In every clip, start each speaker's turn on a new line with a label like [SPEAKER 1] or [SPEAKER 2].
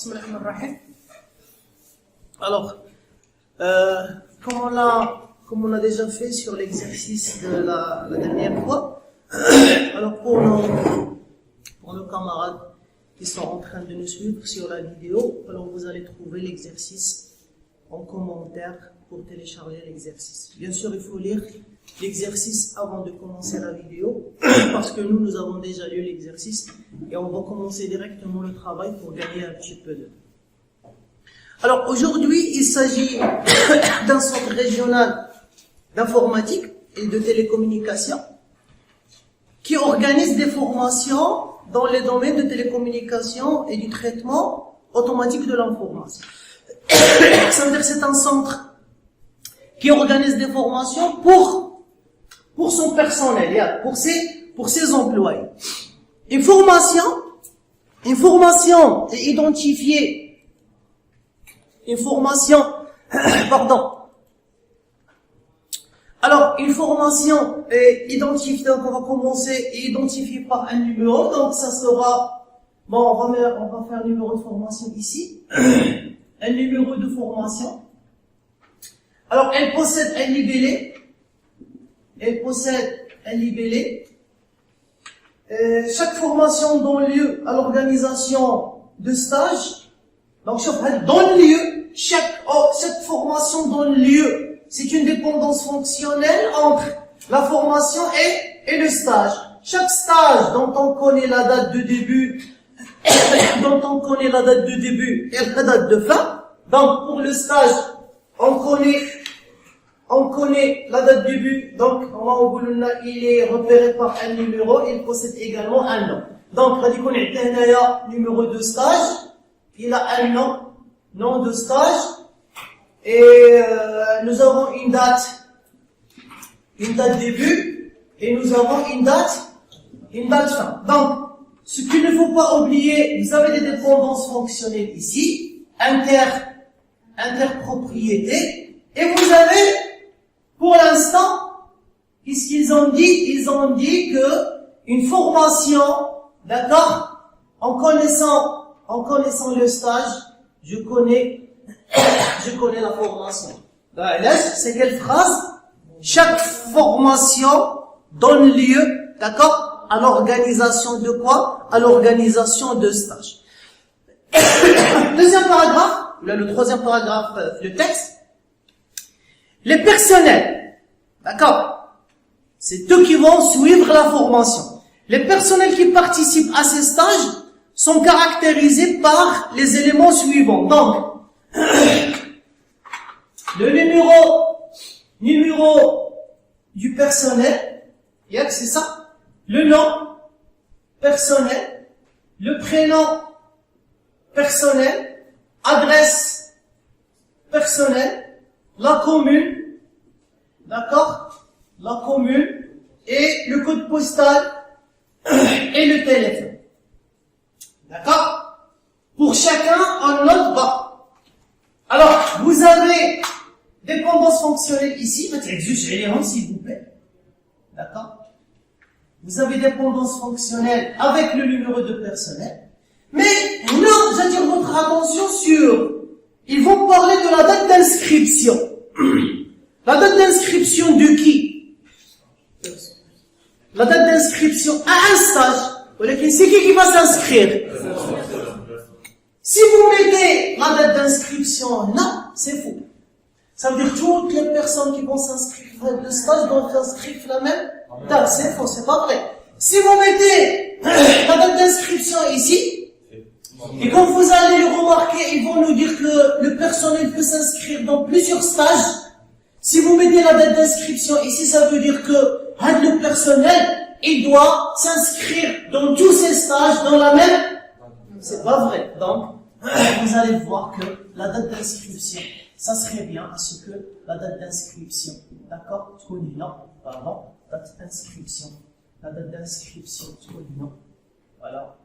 [SPEAKER 1] Bismillahirrahmanirrahim. Alors, comme on a déjà fait sur l'exercice de la dernière fois, alors pour nos camarades qui sont en train de nous suivre sur la vidéo, alors vous allez trouver l'exercice en commentaire pour télécharger l'exercice. Bien sûr, il faut lire l'exercice avant de commencer la vidéo, parce que nous avons déjà lu l'exercice et on va commencer directement le travail pour gagner un petit peu de temps. Alors aujourd'hui, il s'agit d'un centre régional d'informatique et de télécommunications qui organise des formations dans les domaines de télécommunications et du traitement automatique de l'information. Ça veut dire que c'est un centre qui organise des formations pour son personnel, pour ses employés. Une formation est identifiée. Alors, une formation est identifiée, donc on va commencer, identifiée par un numéro, donc ça sera, on va faire un numéro de formation ici, un numéro de formation. Alors, elle possède un libellé, chaque formation donne lieu à l'organisation de stages, donc donne lieu, chaque formation donne lieu. C'est une dépendance fonctionnelle entre la formation et le stage. Chaque stage dont on connaît la date de début, et la date de fin. Donc pour le stage, on connaît la date de début. Donc il est repéré par un numéro. Il possède également un nom. Donc on dit numéro de stage. Il a un nom de stage. Et nous avons une date début, et nous avons une date fin. Donc, ce qu'il ne faut pas oublier, vous avez des dépendances fonctionnelles ici, interpropriété, et vous avez, pour l'instant, qu'est-ce qu'ils ont dit? Ils ont dit que une formation, d'accord, en connaissant le stage, je connais la formation. C'est quelle phrase? Chaque formation donne lieu, d'accord, à l'organisation de quoi? À l'organisation de stage. Deuxième paragraphe, le troisième paragraphe, le texte. Les personnels, d'accord, c'est eux qui vont suivre la formation. Les personnels qui participent à ces stages sont caractérisés par les éléments suivants. Donc, le numéro du personnel, c'est ça, le nom personnel, le prénom personnel, adresse personnelle, la commune, d'accord, la commune, et le code postal, et le téléphone. D'accord? Pour chacun, on note bas. Alors, vous avez dépendance fonctionnelle ici, s'il vous plaît. D'accord? Vous avez dépendance fonctionnelle avec le numéro de personnel. Mais, non, j'attire votre attention sur, ils vont parler de la date d'inscription. La date d'inscription de qui? La date d'inscription à un stage. C'est qui va s'inscrire? Si vous mettez la date d'inscription, non, c'est faux. Ça veut dire que toutes les personnes qui vont s'inscrire le stage doivent s'inscrire la même date. C'est faux, c'est pas vrai. Si vous mettez la date d'inscription ici, et quand vous allez le remarquer, ils vont nous dire que le personnel peut s'inscrire dans plusieurs stages. Si vous mettez la date d'inscription ici, ça veut dire que le personnel, il doit s'inscrire dans tous ces stages dans la même. C'est pas vrai. Donc, vous allez voir que la date d'inscription, ça serait bien à ce que la date d'inscription, d'accord, date d'inscription, la date d'inscription, voilà.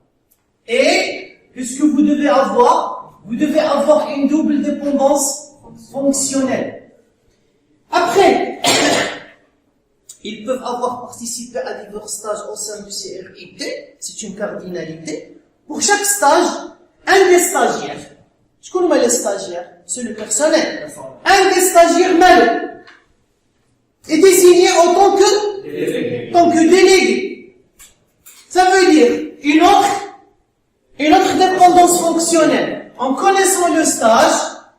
[SPEAKER 1] Et, qu'est-ce que vous devez avoir? Vous devez avoir une double dépendance fonctionnelle. Après, ils peuvent avoir participé à divers stages au sein du CRIT, c'est une cardinalité. Pour chaque stage, un des stagiaires, je connais les stagiaires, c'est le personnel, un des stagiaires malades est désigné en tant que délégué. Ça veut dire une autre dépendance fonctionnelle. En connaissant le stage,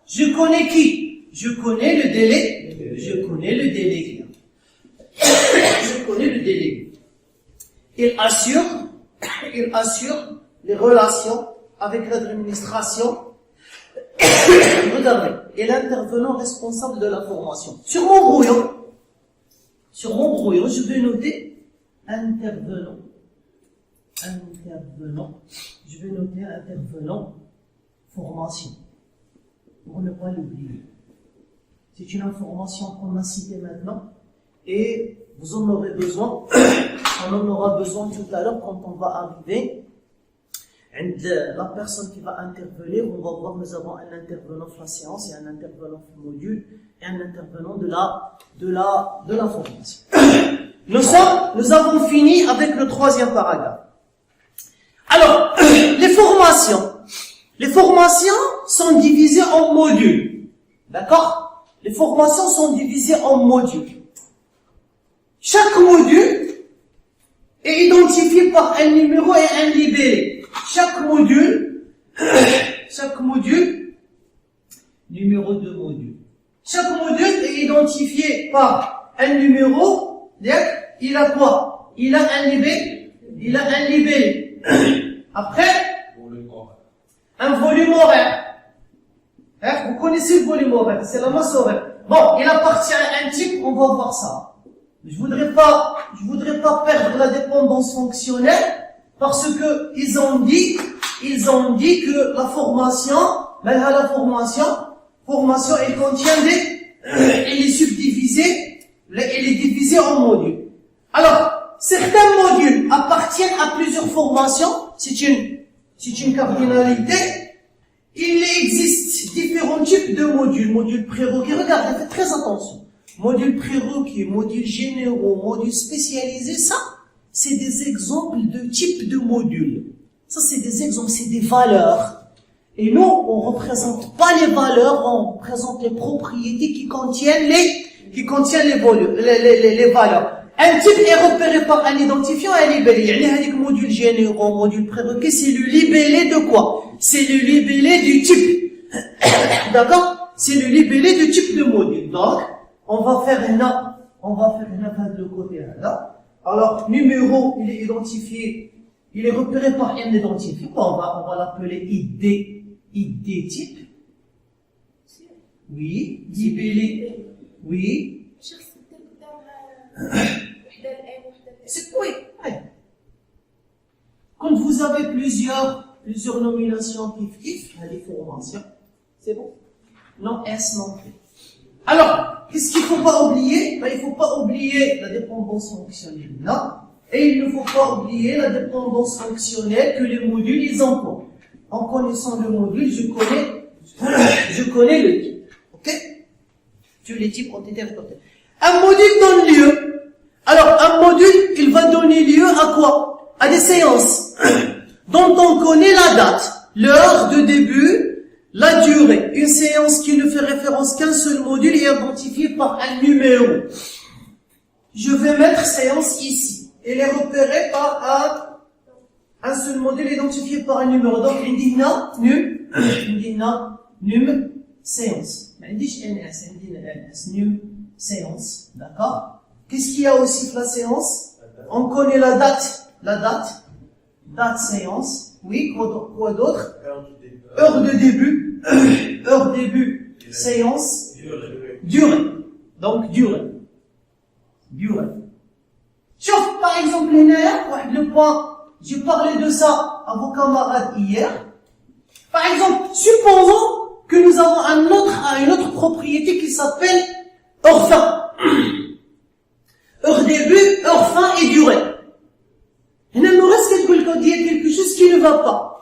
[SPEAKER 1] je connais qui? Je connais le délégué. Je connais le délégué. Il assure les relations avec l'administration. Regardez, et l'intervenant responsable de la formation. Sur mon brouillon, je vais noter intervenant. Je vais noter intervenant formation. Pour ne pas l'oublier. C'est une information qu'on a citée maintenant et vous en aurez besoin. On en aura besoin tout à l'heure quand on va arriver. La personne qui va intervenir, on va voir, nous avons un intervenant de la séance et un intervenant du module et un intervenant de la formation. Nous avons fini avec le 3e paragraphe. Alors, les formations sont divisées en modules. D'accord? Les formations sont divisées en modules. Chaque module est identifié par un numéro et un libellé. Chaque module, numéro de module. Chaque module est identifié par un numéro, il a quoi? Il a un libellé. Après, un volume horaire. Vous connaissez le volume horaire, c'est la masse horaire. Bon, il appartient à un type, on va voir ça. Je voudrais pas perdre la dépendance fonctionnelle parce que ils ont dit que la formation, elle contient elle est subdivisée, elle est divisée en modules. Alors, certains modules appartiennent à plusieurs formations, c'est une cardinalité. Il existe différents types de modules. Modules prérequis, regardez, faites très attention. Modules prérequis, modules généraux, modules spécialisés, ça, c'est des exemples de types de modules. Ça, c'est des exemples, c'est des valeurs. Et nous, on représente pas les valeurs, on représente les propriétés qui contiennent les valeurs. Un type est repéré par un identifiant et un libellé. Il y a des modules généraux, modules prérequis, c'est le libellé de quoi? C'est le libellé du type. D'accord? C'est le libellé du type de module. Donc, on va faire une de côté là. Alors, numéro, il est identifié, il est repéré par un identifiant. On va l'appeler ID type. Oui, libellé. Oui. C'est quoi? Quand vous avez plusieurs nominations kiff, il y a des formations. C'est bon? Non, S non plus. Alors, qu'est-ce qu'il ne faut pas oublier? Il ne faut pas oublier la dépendance fonctionnelle, non? Et il ne faut pas oublier la dépendance fonctionnelle que les modules, ils ont quoi? En connaissant le module, je connais le type. Ok? Tous les types ont été récoltés. Un module donne lieu. Alors, un module, il va donner lieu à quoi? À des séances dont on connaît la date, l'heure de début, la durée. Une séance qui ne fait référence qu'un seul module est identifiée par un numéro. Je vais mettre séance ici. Elle est repérée par un seul module identifié par un numéro. Donc, on dit num séance. On dit num séance. D'accord? Qu'est-ce qu'il y a aussi pour la séance? On connaît la date séance. Oui, quoi d'autre? Heure de début, séance, durée. Donc, durée. Sauf, par exemple, le point, j'ai parlé de ça à vos camarades hier. Par exemple, supposons que nous avons une autre propriété qui s'appelle heure fin. Heure début, heure fin et durée. Il ne nous reste quelque chose qui ne va pas.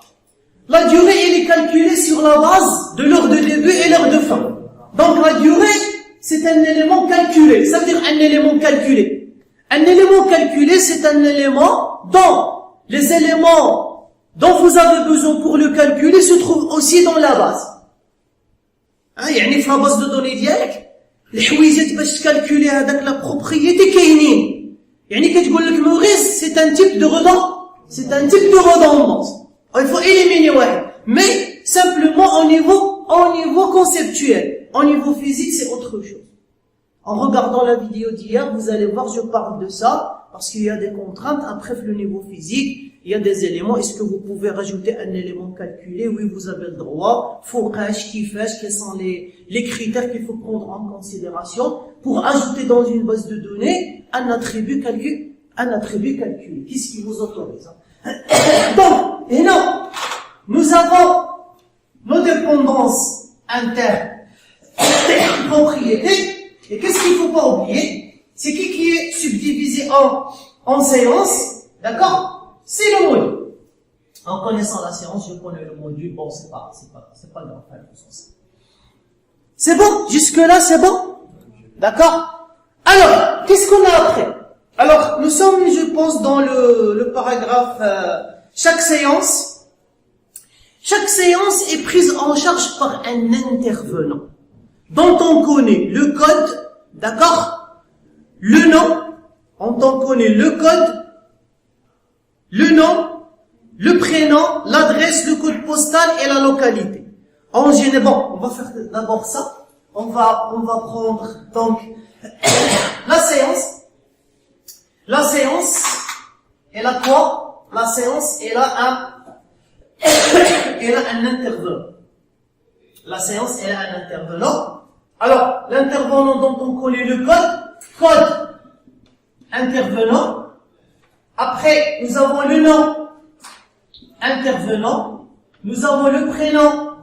[SPEAKER 1] La durée, elle est calculée sur la base de l'heure de début et l'heure de fin. Donc la durée, c'est un élément calculé. Ça veut dire un élément calculé. Un élément calculé, c'est un élément dont les éléments dont vous avez besoin pour le calculer se trouve aussi dans la base. يعني في la base de données ديالك الحويجات باش تكالكولي هذاك لا بروبريتي كاينين. يعني كتقول لك Maurice c'est un type de redondance. Il faut éliminer واحد. Mais simplement au niveau conceptuel, au niveau physique c'est autre chose. En regardant la vidéo d'hier, vous allez voir, je parle de ça, parce qu'il y a des contraintes. Après, le niveau physique, il y a des éléments. Est-ce que vous pouvez rajouter un élément calculé? Oui, vous avez le droit. Fouqash, kifach, quels sont les critères qu'il faut prendre en considération pour ajouter dans une base de données un attribut calculé. Qu'est-ce qui vous autorise? Donc, et non, nous avons nos dépendances internes, propriétés. Et qu'est-ce qu'il ne faut pas oublier? C'est qui est subdivisé en séances, d'accord? C'est le module. En connaissant la séance, je connais le module, bon, c'est pas grave, c'est bon? Jusque-là, c'est bon? D'accord? Alors, qu'est-ce qu'on a après? Alors, nous sommes, je pense, dans le paragraphe, chaque séance est prise en charge par un intervenant, dont on connaît le code, d'accord? Le nom, dont on connaît le code, le nom, le prénom, l'adresse, le code postal et la localité. En général, bon, on va faire d'abord ça. On va prendre, donc, la séance. La séance, elle a quoi? La séance, elle a un intervenant. La séance, elle a un intervenant. Alors, l'intervenant dont on connaît le code, intervenant. Après, nous avons le nom, intervenant. Nous avons le prénom,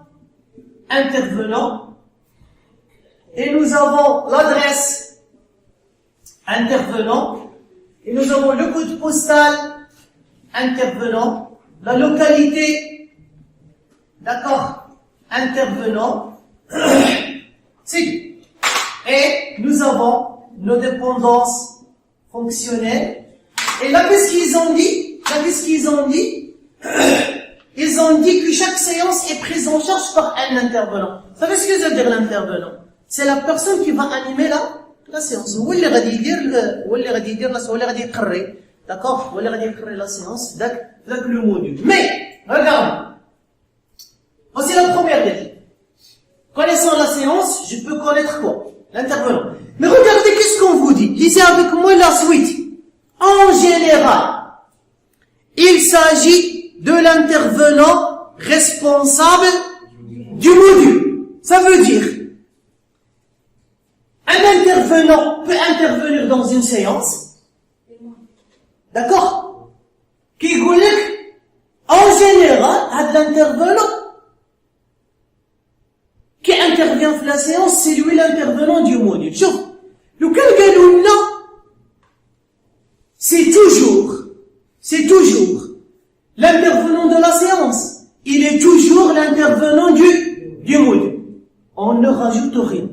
[SPEAKER 1] intervenant. Et nous avons l'adresse, intervenant. Et nous avons le code postal, intervenant. La localité, d'accord, intervenant. C'est tout. Et nous avons nos dépendances fonctionnelles. Et là, qu'est-ce qu'ils ont dit? Ils ont dit que chaque séance est prise en charge par un intervenant. Vous savez ce que ça veut dire l'intervenant? C'est la personne qui va animer la séance. Ou اللي غادي يدير d'accord? Ou اللي غادي يقري la séance avec le module. Mais regardez. Voici la première étape. Connaissant la séance, je peux connaître quoi? L'intervenant. Mais regardez qu'est-ce qu'on vous dit. Lisez avec moi la suite. En général, il s'agit de l'intervenant responsable du module. Ça veut dire, un intervenant peut intervenir dans une séance. D'accord? Qui dit, en général, à l'intervenant qui intervient dans la séance, c'est lui l'intervenant du module. Chouf, le calcul là, c'est toujours l'intervenant de la séance. Il est toujours l'intervenant du module. On ne rajoute rien.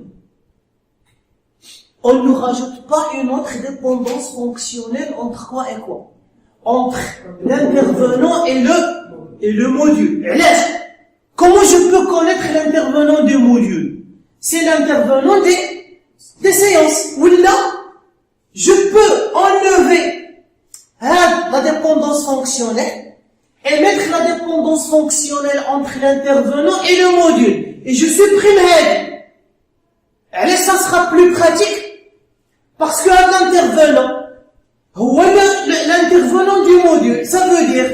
[SPEAKER 1] On ne rajoute pas une autre dépendance fonctionnelle entre quoi et quoi? Entre l'intervenant et le module. Comment je peux connaître l'intervenant du module? C'est l'intervenant des séances. Ou là, je peux enlever la dépendance fonctionnelle et mettre la dépendance fonctionnelle entre l'intervenant et le module. Et je supprime elle. Et ça sera plus pratique parce que l'intervenant, l'intervenant du module, ça veut dire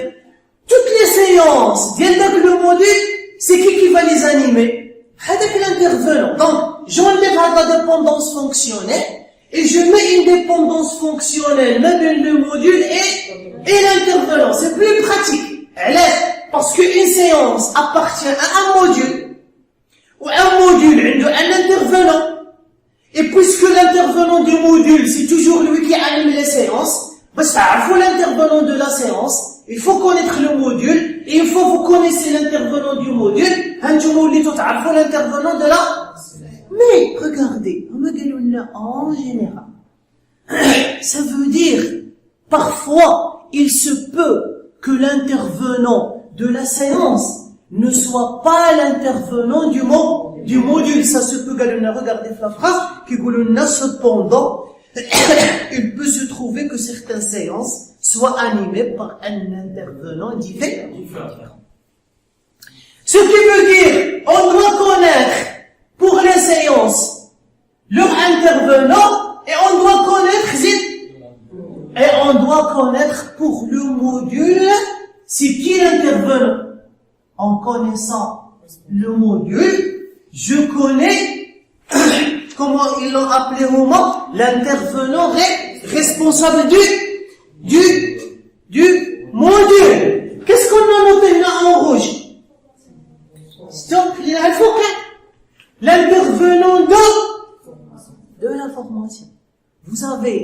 [SPEAKER 1] toutes les séances viennent avec le module, c'est qui va les animer? Avec l'intervenant. Donc, j'enlève la dépendance fonctionnelle et je mets une dépendance fonctionnelle, même le module et l'intervenant. C'est plus pratique. Parce qu'une séance appartient à un module, ou un module a un intervenant. Et puisque l'intervenant du module, c'est toujours lui qui anime les séances, il faut l'intervenant de la séance, il faut connaître le module, et une fois que vous connaissez l'intervenant du module, l'intervenant de la... Mais, regardez, en général, ça veut dire, parfois, il se peut que l'intervenant de la séance ne soit pas l'intervenant du module. Ça se peut, regardez la phrase, qui cependant, il peut se trouver que certaines séances soient animées par un intervenant différent. Ce qui veut dire, on doit connaître pour les séances leur intervenant et on doit connaître pour le module c'est qui l'intervenant. En connaissant le module, je connais comment ils l'ont appelé au moment, l'intervenant responsable du module. Qu'est-ce qu'on a noté là en rouge? Stop, il y a le focal. L'intervenant de la formation. Vous avez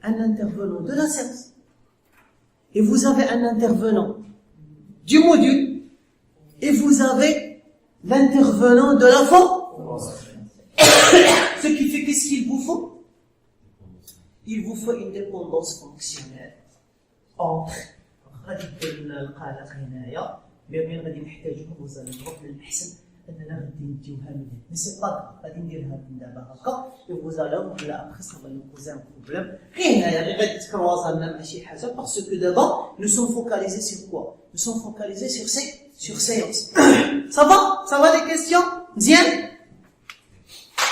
[SPEAKER 1] un intervenant de la séance et vous avez un intervenant du module et vous avez l'intervenant de la formation. Ce qui fait qu'est-ce qu'il vous faut? Il vous faut une dépendance fonctionnelle entre mais غادي نحتاجوها وزاد نروح للأحسن أننا غادي نديوها من هنا. مي سي با غادي نديرها من دابا هكا وزالهم ولا أبخي صافا لو بوزي ان بروبليم غير هنايا غير غادي تكروازا لنا مع شي حاجة باسكو دابا نو سون فوكاليزي سيغ كوا؟ نو سون فوكاليزي سيغ séance. Ça va les questions? Bien?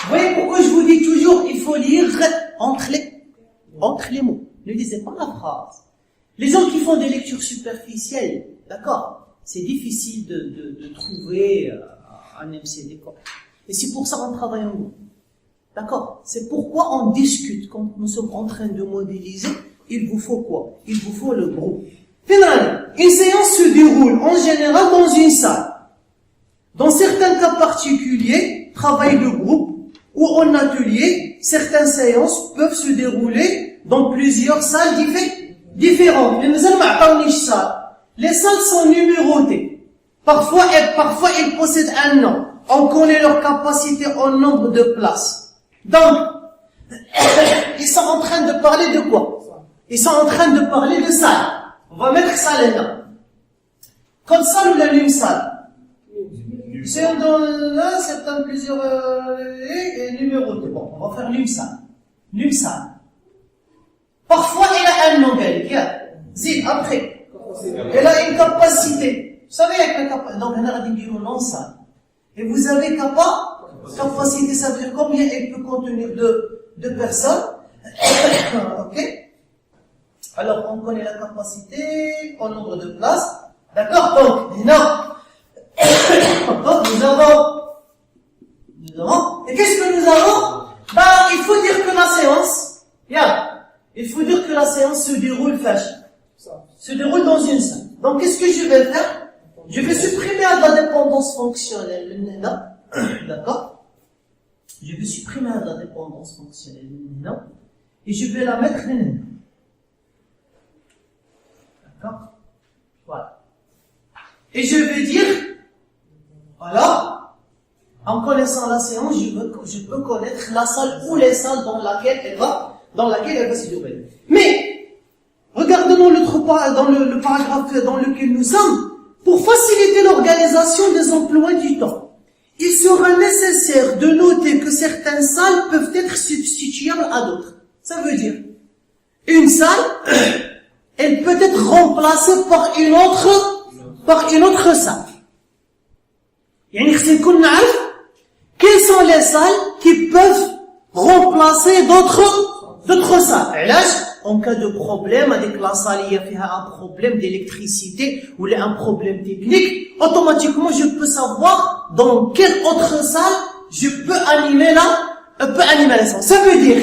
[SPEAKER 1] Vous voyez pourquoi je vous dis toujours il faut lire entre les mots. Ne lisez pas la phrase. Les gens qui font des lectures superficielles, d'accord, c'est difficile de trouver un MCD correct. Et c'est pour ça qu'on travaille en groupe. D'accord? C'est pourquoi on discute. Quand nous sommes en train de modéliser, il vous faut quoi? Il vous faut le groupe. Finalement, une séance se déroule en général dans une salle. Dans certains cas particuliers, travail de groupe ou en atelier, certaines séances peuvent se dérouler dans plusieurs salles différentes. Mais nous allons attendre une salle. Les salles sont numérotées. Parfois, ils possèdent un nom. On connaît leur capacité en nombre de places. Donc, ils sont en train de parler de quoi? Ils sont en train de parler de salle. On va mettre salle là. Comme salle ou la même salle? C'est dans là, c'est dans plusieurs numérotés. Bon, on va faire l'une salle. Parfois, il a un nom, Zid, après. Elle a une capacité. Vous savez, avec la capacité, donc on a dit non ça. Et vous avez capacité, ça veut dire combien elle peut contenir de personnes. Ok? Alors, on connaît la capacité, en nombre de places. D'accord? Donc, non. Donc, nous avons. Et qu'est-ce que nous avons? Il faut dire que la séance, se déroule dans une salle. Donc, qu'est-ce que je vais faire? Je vais supprimer la dépendance fonctionnelle. D'accord? Je vais supprimer la dépendance fonctionnelle. Et je vais la mettre là. D'accord? Voilà. Et je vais dire, voilà, en connaissant la séance, je peux connaître la salle ou les salles dans laquelle elle va se dérouler. Mais, regardons dans le paragraphe dans lequel nous sommes. Pour faciliter l'organisation des emplois du temps, il sera nécessaire de noter que certaines salles peuvent être substituables à d'autres. Ça veut dire, une salle, elle peut être remplacée par une autre salle. Quelles sont les salles qui peuvent remplacer d'autres salles? En cas de problème, avec la salle, il y a un problème d'électricité ou un problème technique, automatiquement, je peux savoir dans quelle autre salle je peux animer la séance. Ça veut dire,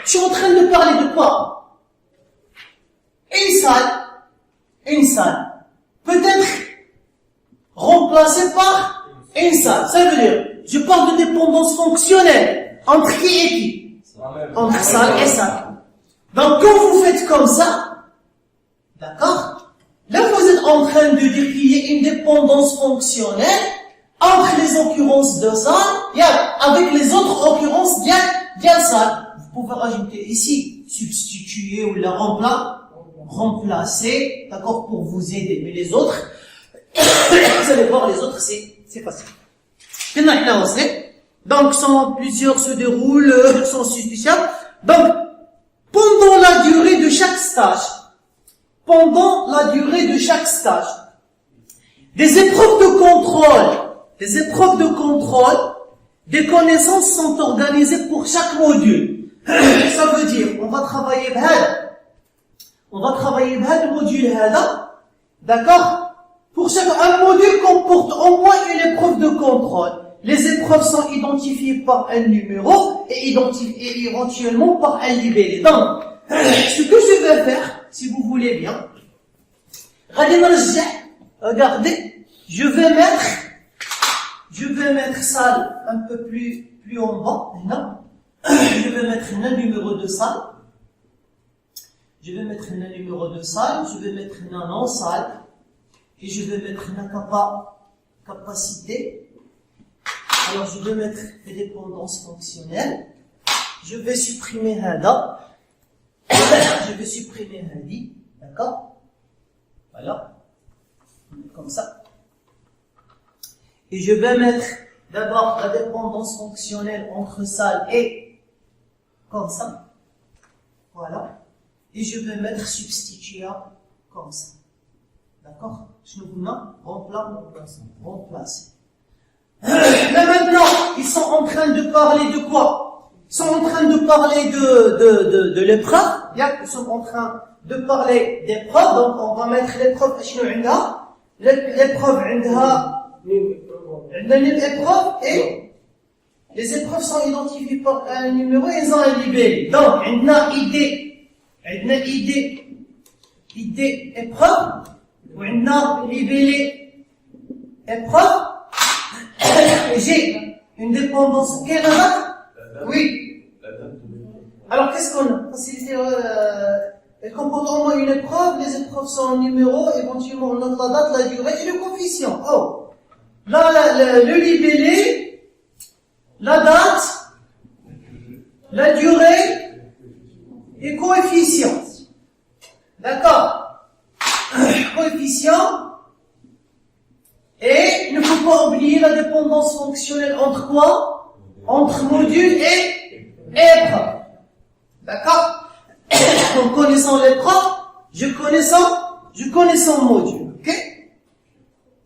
[SPEAKER 1] je suis en train de parler de quoi? Une salle peut être remplacée par une salle. Ça veut dire, je parle de dépendance fonctionnelle entre qui et qui? Entre salle et salle. Donc, quand vous faites comme ça, d'accord? Là, vous êtes en train de dire qu'il y a une dépendance fonctionnelle entre les occurrences de salle, avec les autres occurrences bien salle. Vous pouvez rajouter ici, substituer ou la remplacer, d'accord, pour vous aider. Mais les autres, vous allez voir, les autres, c'est facile. Donc, plusieurs se déroulent sans suspicion. Donc, pendant la durée de chaque stage, des épreuves de contrôle, des connaissances sont organisées pour chaque module. Ça veut dire, on va travailler le module d'accord? Pour un module comporte au moins une épreuve de contrôle. Les épreuves sont identifiées par un numéro et éventuellement par un libellé. Donc, ce que je vais faire, si vous voulez bien, regardez, je vais mettre salle un peu plus en bas, là. Je vais mettre un numéro de salle. Je vais mettre un non-salle. Et je vais mettre une capacité. Alors, je vais mettre les dépendances fonctionnelles. Je vais supprimer Hada. Je vais supprimer Hadi. D'accord? Voilà. Comme ça. Et je vais mettre d'abord la dépendance fonctionnelle entre salle et comme ça. Voilà. Et je vais mettre substituable comme ça. D'accord? Je vous remplacer. Là maintenant, ils sont en train de parler de quoi? Ils sont en train de parler de l'épreuve. Ils sont en train de parler d'épreuve. Donc on va mettre l'épreuve. L'épreuve et les épreuves sont identifiées par un numéro et ils ont un libellé. Donc on a idée épreuve. On a libellé épreuve. J'ai une dépendance. Quelle date? Oui. Alors qu'est-ce qu'on a? Facilité. Elle comporte au moins une épreuve. Les épreuves sont en numéro. Éventuellement on note la date, la durée et le coefficient. Oh. Là, le libellé, la date, la durée et coefficient. D'accord? Coefficient. Et il ne faut pas oublier la dépendance fonctionnelle entre quoi? Entre module et épreuve. D'accord? En connaissant l'épreuve, je connais son module. Ok?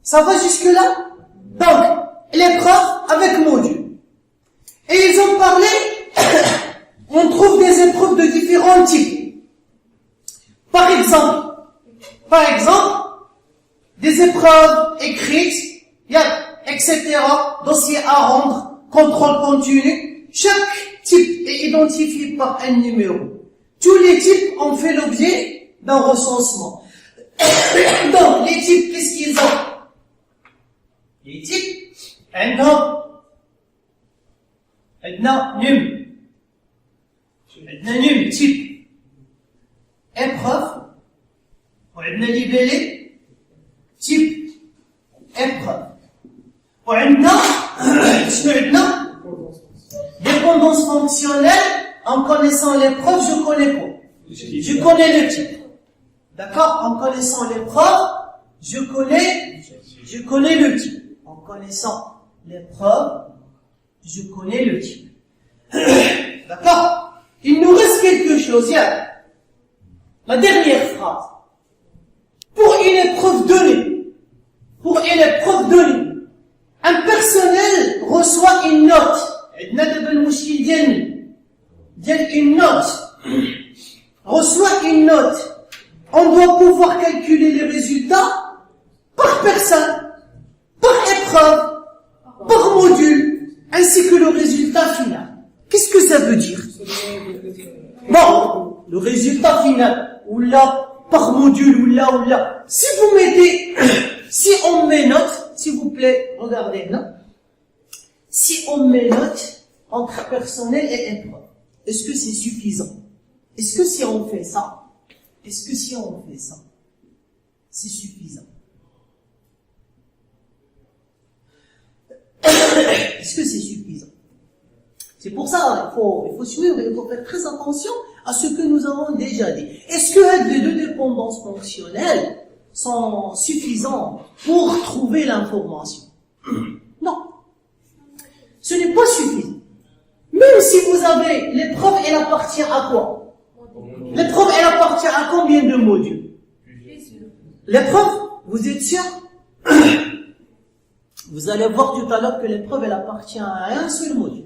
[SPEAKER 1] Ça va jusque-là? Donc, l'épreuve avec module. Et ils ont parlé, on trouve des épreuves de différents types. Par exemple, des épreuves écrites, etc., dossier à rendre, contrôle continu. Chaque type est identifié par un numéro. Tous les types ont fait l'objet d'un recensement. Donc, les types, qu'est-ce qu'ils ont? Les types, عندنا نم type épreuve وعندنا libellé type épreuve وعندنا dépendance fonctionnelle. En connaissant l'épreuve, je connais le type. D'accord? En connaissant l'épreuve, je connais le type. En connaissant l'épreuve, je connais le type. D'accord? Il nous reste quelque chose. La dernière phrase. Pour une épreuve donnée, un personnel reçoit une note. Reçoit une note. On doit pouvoir calculer les résultats par personne, par épreuve, par module, ainsi que le résultat final. Qu'est-ce que ça veut dire? Bon, le résultat final, ou là, par module, ou là. Si on met note, s'il vous plaît, regardez là. Si on met note entre personnel et épreuve, est-ce que c'est suffisant? Est-ce que si on fait ça, c'est suffisant? Est-ce que c'est suffisant? C'est pour ça, il faut suivre, il faut faire très attention à ce que nous avons déjà dit. Est-ce que les deux dépendances fonctionnelles sont suffisantes pour trouver l'information? Non. Ce n'est pas suffisant. Même si vous avez l'épreuve, elle appartient à quoi? L'épreuve, elle appartient à combien de modules? L'épreuve, vous êtes sûr? Vous allez voir tout à l'heure que l'épreuve, elle appartient à un seul module.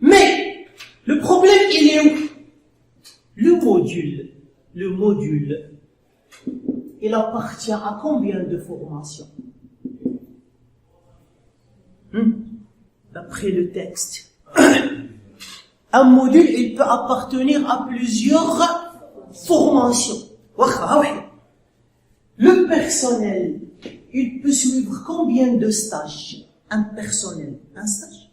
[SPEAKER 1] Mais, le problème, il est où? Le module, il appartient à combien de formations? D'après le texte. Un module, il peut appartenir à plusieurs formations. Le personnel, il peut suivre combien de stages? Un personnel, un stage.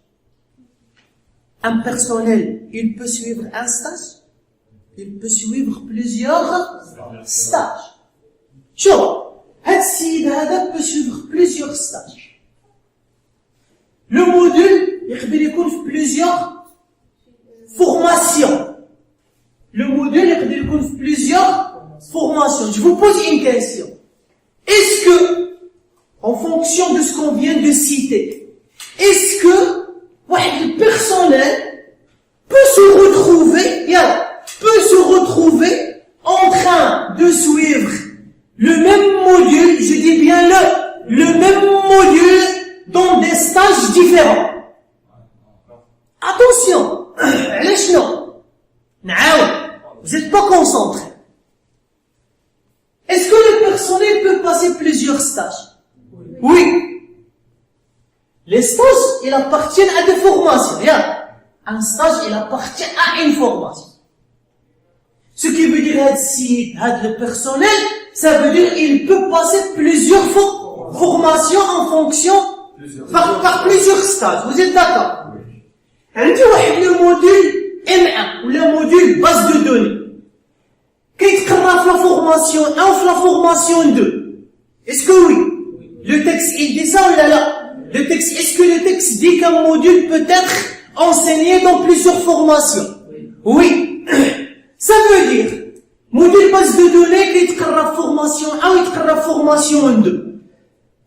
[SPEAKER 1] Un personnel, il peut suivre un stage. Il peut suivre plusieurs stages. شوف هاد السيد هذا peut suivre plusieurs stages. Le module يقدر يكون في plusieurs formations. Le module يقدر يكون في plusieurs formations. Je vous pose une question. Est-ce que, en fonction de ce qu'on vient de citer, est-ce que le personnel peut se retrouver en train de suivre le même module, je dis bien le même module dans des stages différents? Attention, vous n'êtes pas concentrés. Est-ce que le personnel peut passer plusieurs stages? Oui. Les stages, ils appartiennent à des formations. Un stage, il appartient à une formation. Ce qui veut dire le personnel, ça veut dire qu'il peut passer plusieurs formations en fonction par plusieurs stages. Vous êtes d'accord? Le module M1 ou le module base de données. Qu'est-ce qu'on a fait la formation 1 ou la formation 2? Est-ce que oui? Le texte, il dit ça ou là? Le texte, est-ce que le texte dit qu'un module peut être enseigné dans plusieurs formations? Oui. Ça veut dire, module base de données qui est la formation 1 ou la formation 2.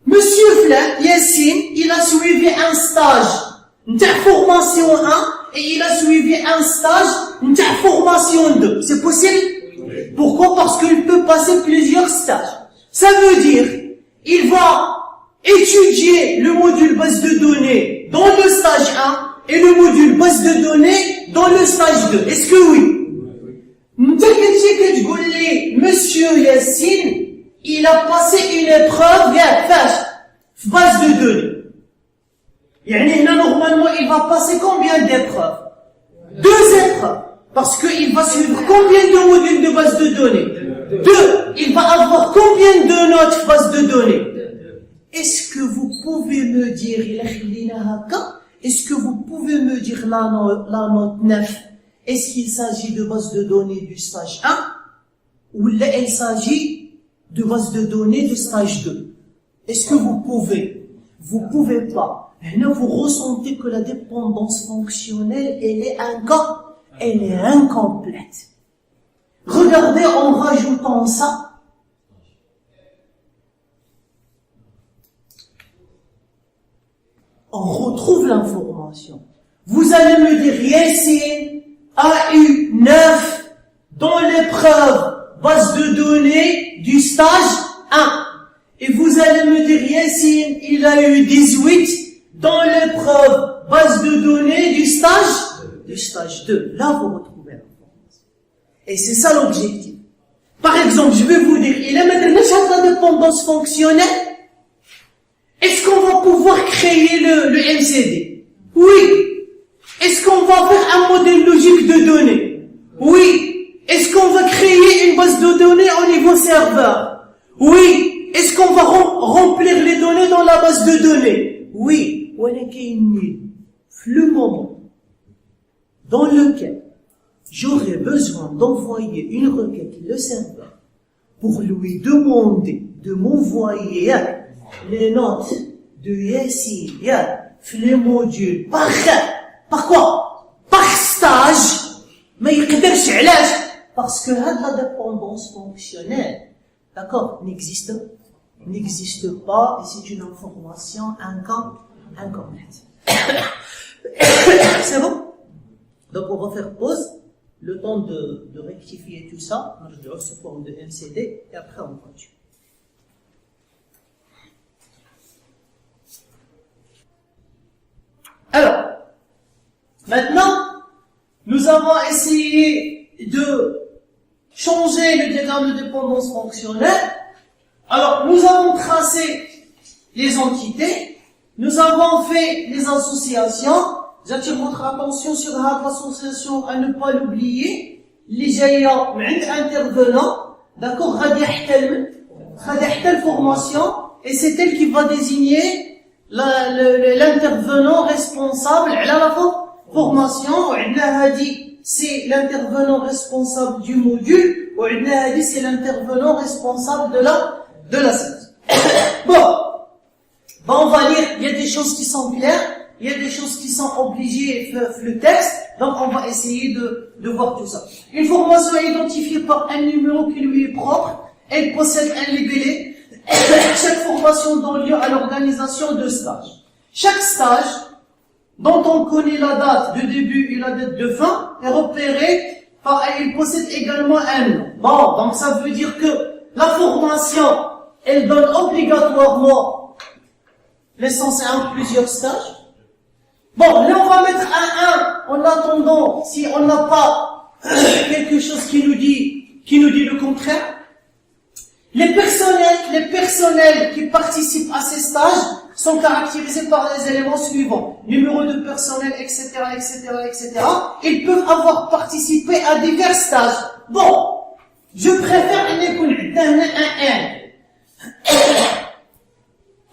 [SPEAKER 1] Monsieur Flan, Yassine, il a suivi un stage de formation 1 et il a suivi un stage de formation 2. C'est possible? Pourquoi? Parce qu'il peut passer plusieurs stages. Ça veut dire, il va étudier le module base de données dans le stage 1 et le module base de données dans le stage 2. Est-ce que oui? Monsieur Yassine, il a passé une épreuve base de données. Normalement, il va passer combien d'épreuves? 2 épreuves. Parce qu'il va suivre combien de modules de base de données? 2. Il va avoir combien de notes base de données? Est-ce que vous pouvez me dire, est-ce que vous pouvez me dire la note 9? Est-ce qu'il s'agit de base de données du stage 1? Ou là, il s'agit de base de données du stage 2? Est-ce que vous pouvez? Vous pouvez pas. Là, vous ressentez que la dépendance fonctionnelle, elle est incomplète. Regardez en rajoutant ça. On retrouve l'information. Vous allez me dire, Yassine a eu 9 dans l'épreuve base de données du stage 1. Et vous allez me dire, Yassine, il a eu 18 dans l'épreuve base de données du stage 2. Là, vous retrouvez l'information. Et c'est ça l'objectif. Par exemple, je vais vous dire, il a maintenant la dépendance fonctionnelle. Est-ce qu'on va pouvoir créer le MCD? Oui. Est-ce qu'on va faire un modèle logique de données? Oui. Est-ce qu'on va créer une base de données au niveau serveur? Oui. Est-ce qu'on va remplir les données dans la base de données? Oui. Le moment dans lequel j'aurai besoin d'envoyer une requête au serveur pour lui demander de m'envoyer les notes de Yassine, les modules, par quoi? Par stage, ما يقدرش علاش Parce que la dépendance fonctionnelle, d'accord, n'existe pas, et c'est une information incomplète. C'est bon? Donc on va faire pause, le temps de rectifier tout ça, sous forme de MCD, et après on continue. Alors, maintenant, nous avons essayé de changer le diagramme de dépendance fonctionnelle. Alors, nous avons tracé les entités, nous avons fait les associations. J'attire votre attention sur l'association à ne pas l'oublier. Les jaïa intervenant, d'accord, formation, et c'est elle qui va désigner l'intervenant responsable à la formation. C'est l'intervenant responsable du module, c'est l'intervenant responsable de la séance. Bon, on va lire, il y a des choses qui sont claires, il y a des choses qui sont obligées le texte, donc on va essayer de voir tout ça. Une formation est identifiée par un numéro qui lui est propre, elle possède un libellé. Chaque formation donne lieu à l'organisation de stages. Chaque stage, dont on connaît la date de début et la date de fin, est repéré par, il possède également un nom. Bon, donc ça veut dire que la formation, elle donne obligatoirement l'essence à plusieurs stages. Bon, là on va mettre un 1 en attendant, si on n'a pas quelque chose qui nous dit le contraire. Les personnels qui participent à ces stages sont caractérisés par les éléments suivants. Numéro de personnel, etc., etc., etc. Ils peuvent avoir participé à divers stages. Bon, je préfère un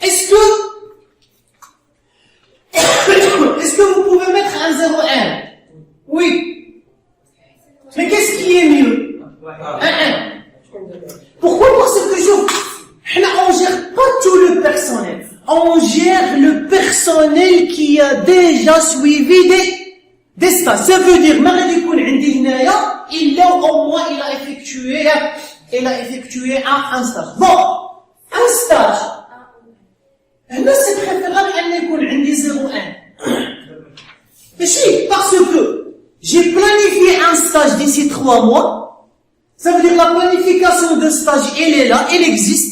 [SPEAKER 1] Est-ce que vous pouvez mettre un 0,1? Oui. Mais qu'est-ce qui est mieux? Un 1. Pourquoi? Parce que on gère pas tout le personnel. On gère le personnel qui a déjà suivi des stages. Ça veut dire, il a effectué un stage. Bon, un stage. Là, c'est préférable qu'il ait 0,1. Et si, parce que j'ai planifié un stage d'ici 3 mois, ça veut dire la planification de stage, elle est là, elle existe.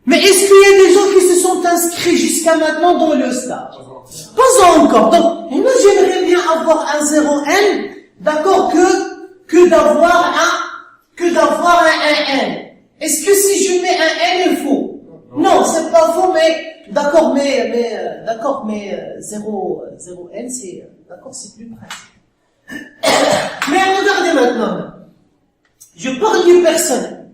[SPEAKER 1] Mais est-ce qu'il y a des gens qui se sont inscrits jusqu'à maintenant dans le stage? Pas encore. Donc, moi, j'aimerais bien avoir un 0N, d'accord, que d'avoir un N. Est-ce que si je mets un N, il faut? Non, c'est pas faux, mais, d'accord, mais 0N, c'est, d'accord, c'est plus près. Mais regardez maintenant. Je parle du personnel.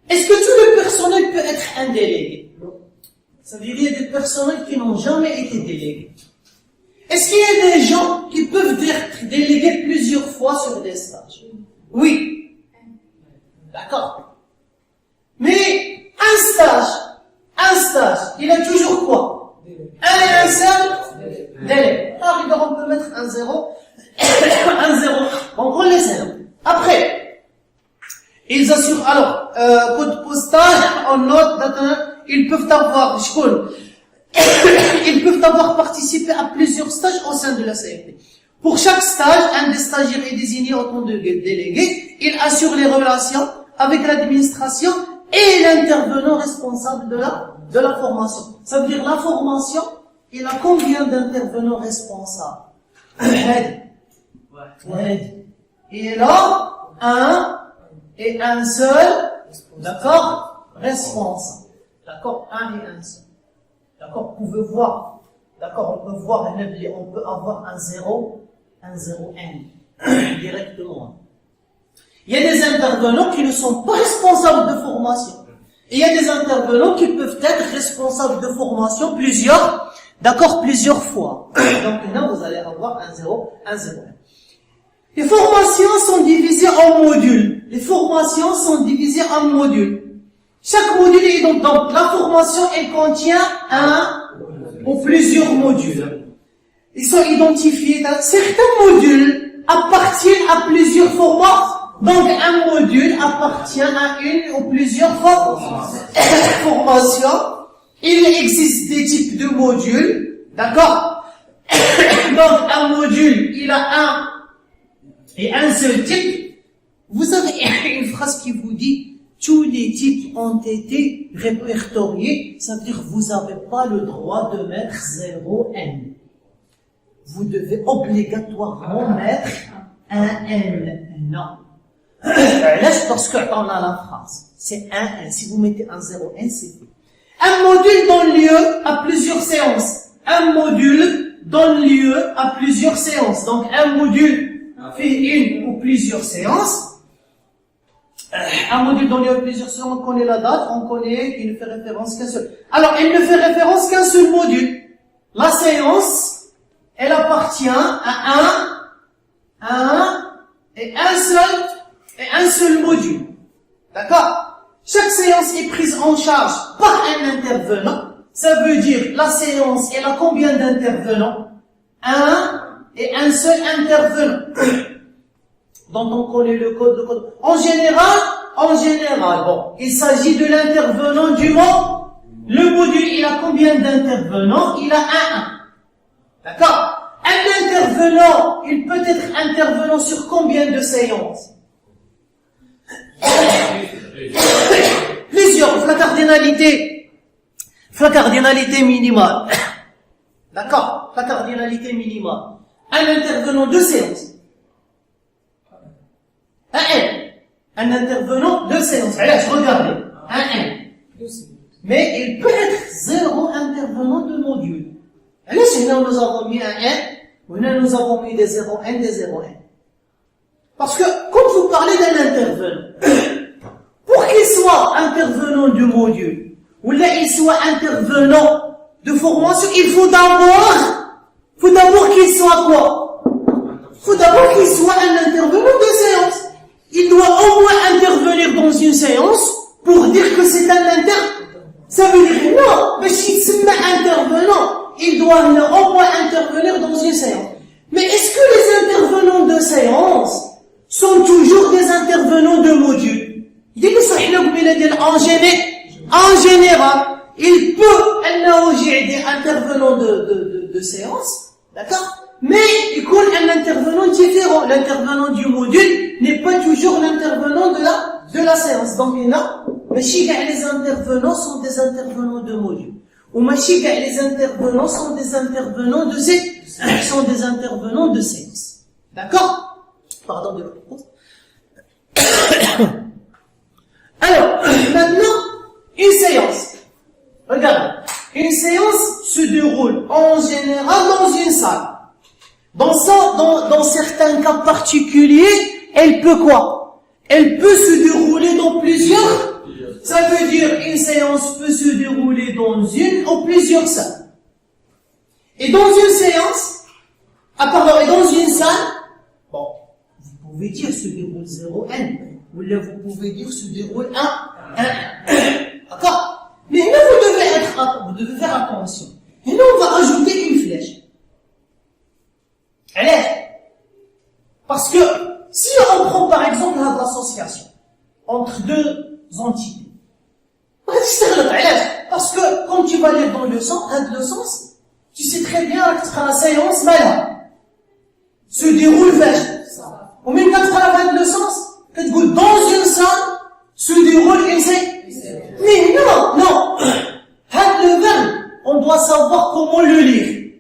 [SPEAKER 1] Est-ce que tout le personnel peut être un délégué? Ça veut dire qu'il y a des personnels qui n'ont jamais été délégués. Est-ce qu'il y a des gens qui peuvent être délégués plusieurs fois sur des stages? Oui. D'accord. Mais un stage, il a toujours quoi? Un seul délai. Alors, on peut mettre un 0. On laisse un. Après, ils assurent, alors, code postal, en note, ils peuvent avoir participé à plusieurs stages au sein de la CFP. Pour chaque stage, un des stagiaires est désigné en tant que délégué. Il assure les relations avec l'administration et l'intervenant responsable de la formation. Ça veut dire la formation, il a combien d'intervenants responsables? Et là, un seul, d'accord, responsable. D'accord, un et un seul. D'accord, vous pouvez voir. D'accord, on peut avoir un 0, un 0N, directement. Il y a des intervenants qui ne sont pas responsables de formation. Et il y a des intervenants qui peuvent être responsables de formation plusieurs fois. Donc là, vous allez avoir un 0, un 0N. Les formations sont divisées en modules. Chaque module est donc la formation, elle contient un ou plusieurs modules. Ils sont identifiés dans certains modules appartiennent à plusieurs formats. Donc, un module appartient à une ou plusieurs formations. Il existe des types de modules, d'accord? Donc, un module, il a un seul type. Vous avez une phrase qui vous dit tous les types ont été répertoriés. Ça veut dire que vous n'avez pas le droit de mettre 0n. Vous devez obligatoirement mettre un n. Non. Parce qu'on a la phrase. C'est un n. Si vous mettez un 0n, c'est tout. Un module donne lieu à plusieurs séances. Un module donne lieu à plusieurs séances. Donc, un module fait une ou plusieurs séances. Un module donne lieu à plusieurs séances, on connaît la date, on connaît qu'il ne fait référence qu'un seul. Alors, il ne fait référence qu'un seul module. La séance, elle appartient à un seul module. D'accord? Chaque séance est prise en charge par un intervenant. Ça veut dire, la séance, elle a combien d'intervenants? Un seul intervenant. Dont on connaît le code. En général, bon, il s'agit de l'intervenant du mot. Le module, il a combien d'intervenants? Il a un. D'accord? Un intervenant, il peut être intervenant sur combien de séances? Plusieurs. La cardinalité minimale. D'accord? La cardinalité minimale. Un intervenant, 2 séances. Un intervenant, 2 séances. Allez, regardez. Mais il peut être 0 intervenant de module. Allez, sinon nous avons mis un n, ou nous avons mis des 0n, des 0n. Parce que, quand vous parlez d'un intervenant, pour qu'il soit intervenant de module, ou là il soit intervenant de formation, il faut d'abord qu'il soit quoi? Il faut d'abord qu'il soit un intervenant de séance. Il doit au moins intervenir dans une séance pour dire que c'est un intervenant. Ça veut dire non, mais s'il se met intervenant, il doit au moins intervenir dans une séance. Mais est-ce que les intervenants de séance sont toujours des intervenants de module? En général, il peut des intervenants de séance, d'accord? Mais il coule un intervenant différent. L'intervenant du module n'est pas toujours l'intervenant de la séance. Donc là, les intervenants sont des intervenants de module. Ou les intervenants sont des intervenants de séance. D'accord? Pardon de la pause. Alors, maintenant, une séance. Regardez. Une séance se déroule en général dans une salle. Dans certains cas particuliers, elle peut quoi? Elle peut se dérouler dans plusieurs. Ça veut dire une séance peut se dérouler dans une ou plusieurs salles. Et dans une séance, et dans une salle, bon, vous pouvez dire se déroule 0n, ou là vous pouvez dire se déroule 1. D'accord? Mais là vous devez faire attention. Et là on va ajouter une flèche. Allez. Parce que si on prend par exemple l'association entre 2 entités, parce que quand tu vas lire dans le sens, tu sais très bien que la séance se déroule vers. Ou même quand tu vas le sens, que tu goûtes dans une salle, se déroule une séance. Mais non. Le verbe, on doit savoir comment le lire.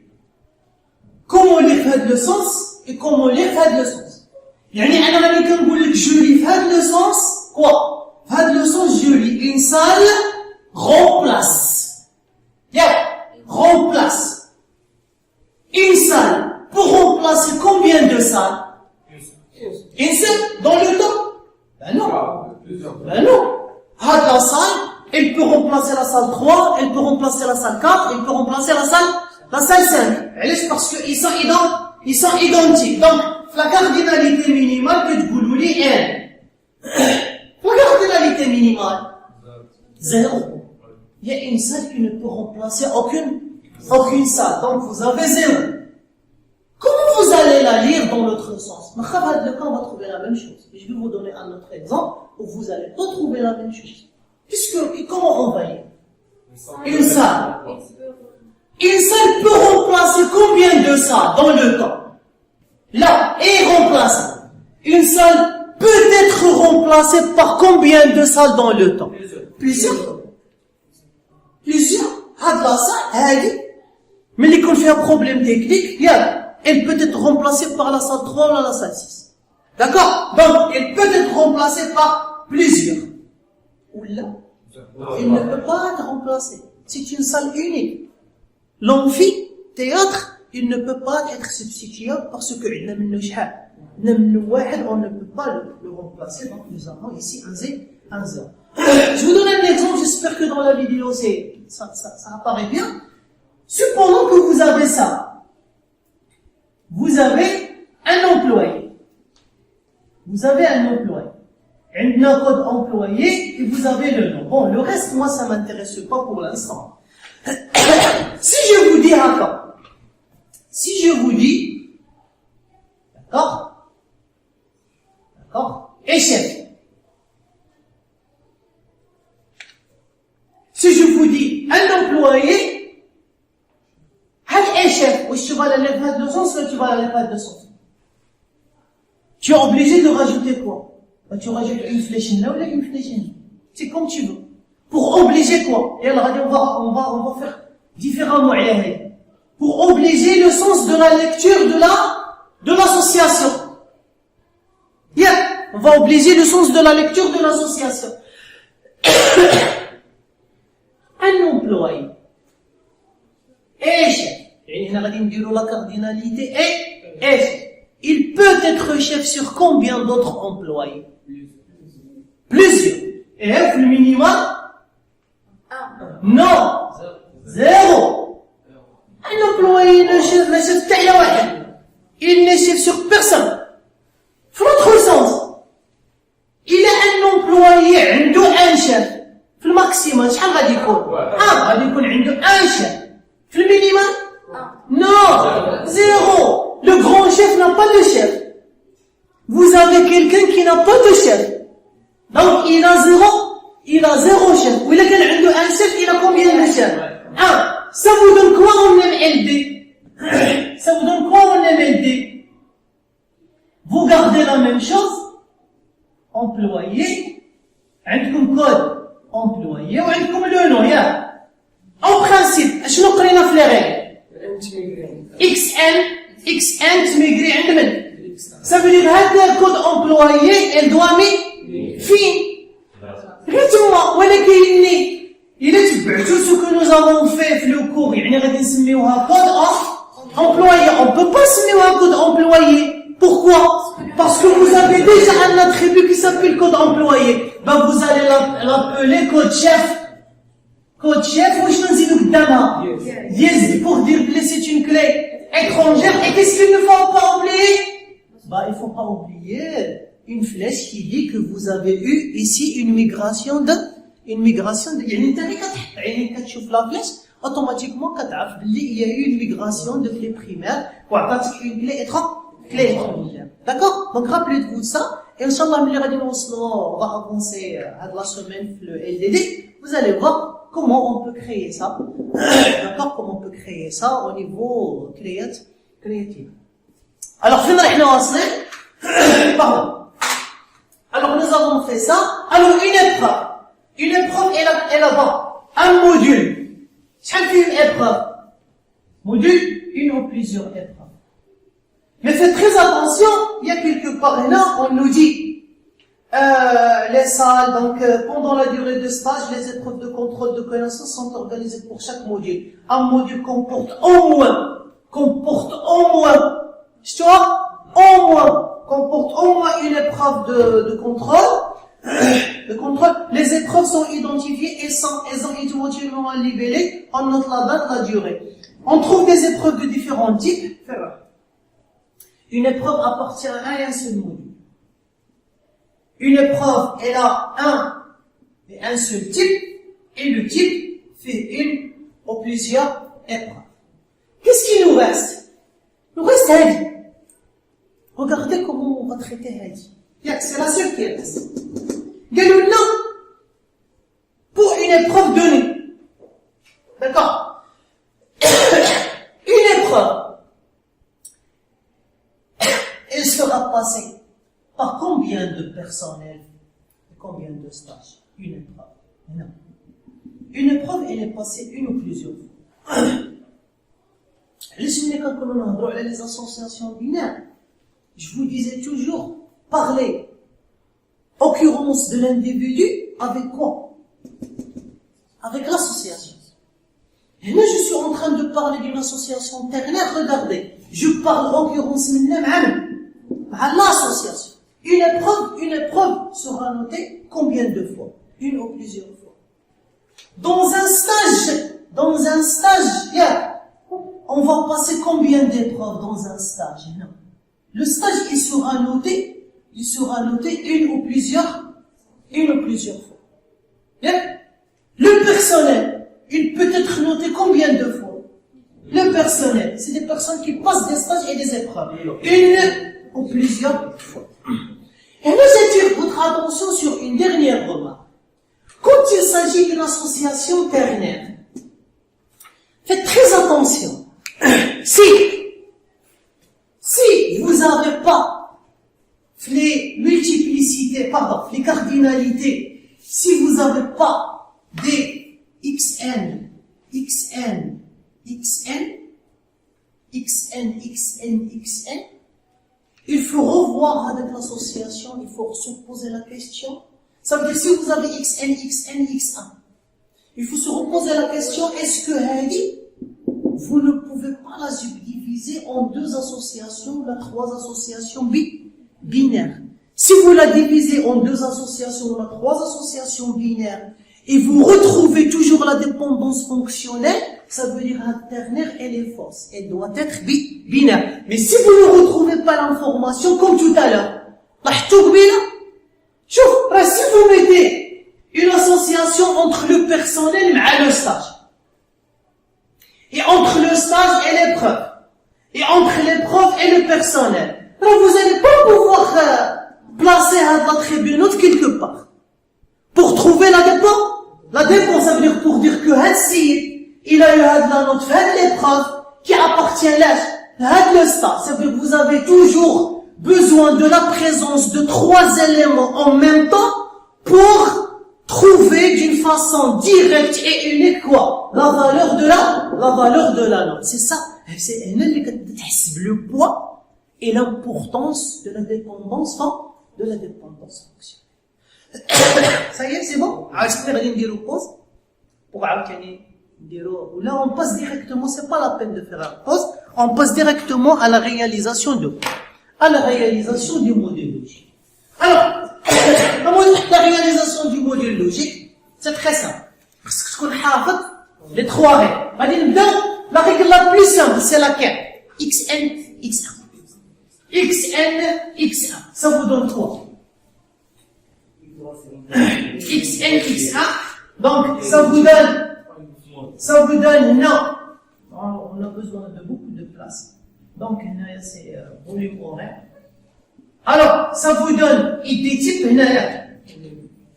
[SPEAKER 1] Comment lire le sens et comment lire le sens. يعني أنا راني كنقول لك je lis le sens quoi? Le sens je lis une salle remplace. Remplace. Une salle pour remplacer combien de salles? Une seule dans le temps? Ben non. La salle, elle peut remplacer la salle 3, elle peut remplacer la salle 4, elle peut remplacer la salle 5. Parce qu'ils sont identiques. Donc, la cardinalité minimale que tu veux lui est. La cardinalité minimale, 0. Il y a une salle qui ne peut remplacer aucune salle. Donc, vous avez 0. Comment vous allez la lire dans l'autre sens. Mais dans le cas, on va trouver la même chose. Je vais vous donner un autre exemple où vous allez pas trouver la même chose. Puisque, comment on va lire? Une salle. Une salle peut remplacer combien de salles dans le temps? Là, est remplacée. Une salle peut être remplacée par combien de salles dans le temps? Plusieurs. La salle, mais il y a un problème technique, elle peut être remplacée par la salle 3 ou la salle 6. D'accord? Donc, elle peut être remplacée par plusieurs. Ou là, elle ne peut pas être remplacée. C'est une salle unique. L'amphithéâtre, il ne peut pas être substituable parce que on ne peut pas le remplacer. Donc, nous avons ici un zéro. Je vous donne un exemple, j'espère que dans la vidéo ça apparaît bien. Supposons que vous avez ça. Vous avez un employé. Vous avez un employé. Un code employé et vous avez le nom. Bon, le reste, moi, ça m'intéresse pas pour l'instant. Si je vous dis d'accord. Si je vous dis, d'accord, et chef. Si je vous dis un employé, un chef, ou tu vas la lever de sens, ou tu vas la lever de sens. Tu es obligé de rajouter quoi? Tu rajoutes une flèche là ou une flèche là. C'est comme tu veux. Pour obliger quoi? Et alors, on va faire différemment. Pour obliger le sens de la lecture de l'association. On va obliger le sens de la lecture de l'association. Un employé et chef. La cardinalité est chef. Il peut être chef sur combien d'autres employés? Plusieurs. Et le minimum? Non. Zéro. Un employé ne chef il n'est chef sur personne. Dans l'autre sens, il a un employé, un chef. في الماكسيموم شحال غادي يكون؟ غادي يكون عنده un chef. في المينيمم؟ Non, zéro. Le grand chef n'a pas de chef. Vous avez quelqu'un qui n'a pas de chef. Donc il a zéro chef. Ou il a un chef, il a combien de chefs? Ça vous donne quoi en MLD? Ça vous donne quoi en MLD? Vous gardez la même chose. Employé. عندكم code. Employé, وعندكم le nom, En principe, شنو قرينا في les règles? XN تميغري عند من؟ Ça veut dire هذا code employé, elle doit mettre fin. غير تما ولكن إلا تبعتوا ce que nous avons fait في le cours, يعني غادي نسميوها code employé. On peut pas سميوها code employé. Pourquoi? Parce que vous avez déjà un attribut qui s'appelle code employé. Vous allez l'appeler code chef. Code chef, ou je ne dis pas yes, pour dire que c'est une clé étrangère. Et qu'est-ce qu'il ne faut pas oublier? Il ne faut pas oublier une flèche qui dit que vous avez eu ici une migration de, يعني انت تشوف la flèche, automatiquement, il y a eu une migration de clé primaire, pour avoir une clé étrangère. D'accord? Donc, rappelez-vous de ça. Et Inch'Allah, on va avancer la semaine le LDD. Vous allez voir comment on peut créer ça. D'accord? Comment on peut créer ça au niveau créatif. Alors, pardon. Alors, nous avons fait ça. Alors, une épreuve. Une épreuve, elle a un module. Chaque une épreuve. Module, une ou plusieurs épreuves. Mais faites très attention, il y a quelque part là, on nous dit les salles, donc pendant la durée de stage, les épreuves de contrôle de connaissances sont organisées pour chaque module. Un module comporte au moins, comporte au moins une épreuve de contrôle. Les épreuves sont identifiées et ont été éventuellement libellées. On note la date, la durée. On trouve des épreuves de différents types. Une épreuve appartient à un seul module. Une épreuve, elle a un seul type, et le type fait une ou plusieurs épreuves. Qu'est-ce qui nous reste? Il nous reste Regardez comment on va traiter Hadi. C'est la seule qui reste. Galou, non. Pour une épreuve donnée. D'accord? Une épreuve. Elle sera passée par combien de personnel et combien de stages? Une épreuve. Non. Une épreuve, elle est passée une ou plusieurs fois. Laissez-moi quand on a les associations binaires. Je vous disais toujours, parler occurrence de l'individu avec quoi? Avec l'association. Et là, je suis en train de parler d'une association ternaire. Regardez, je parle occurrence à l'association. Une épreuve sera notée combien de fois? Une ou plusieurs fois. Dans un stage, on va passer combien d'épreuves dans un stage? Non. Le stage, il sera noté une ou plusieurs fois. Bien. Le personnel, il peut être noté combien de fois? Le personnel, c'est des personnes qui passent des stages et des épreuves. Une ou plusieurs fois. Et là, j'attire votre attention sur une dernière remarque. Quand il s'agit d'une association ternaire, faites très attention. Si vous n'avez pas les les cardinalités, si vous n'avez pas des XN, il faut revoir avec l'association, il faut se poser la question. Ça veut dire si vous avez XN, XA, il faut se reposer la question, est-ce que Hadi, vous ne pouvez pas la subdiviser en deux associations ou trois associations binaires. Si vous la divisez en deux associations ou trois associations binaires et vous retrouvez toujours la dépendance fonctionnelle, ça veut dire la ternaire, elle est fausse. Elle doit être binaire. Mais si vous ne retrouvez pas l'information, comme tout à l'heure, si vous mettez une association entre le personnel et le stage, et entre le stage et l'épreuve, et entre l'épreuve et le personnel, alors vous n'allez pas pouvoir placer l'attribut note quelque part. Pour trouver la dépense. La dépense, ça veut dire pour dire que Hadsi, il a eu la note fait l'épreuve qui appartient à l'âge, le stage. Ça veut dire que vous avez toujours besoin de la présence de trois éléments en même temps pour trouver d'une façon directe et unique quoi? La valeur de la note. C'est ça. C'est le poids et l'importance de la dépendance fonctionnelle. Ça y est, c'est bon? Là, on passe directement, c'est pas la peine de faire la pause, on passe directement à la réalisation du modèle logique. Alors, la réalisation du modèle logique, c'est très simple. Parce que ce qu'on a les trois règles. La règle la plus simple, c'est laquelle? XN, XA. XN, XA. Ça vous donne quoi? XN, XA. Donc, ça vous donne, non. On a besoin de beaucoup de place. Donc, c'est volume horaire. Alors, ça vous donne ID type,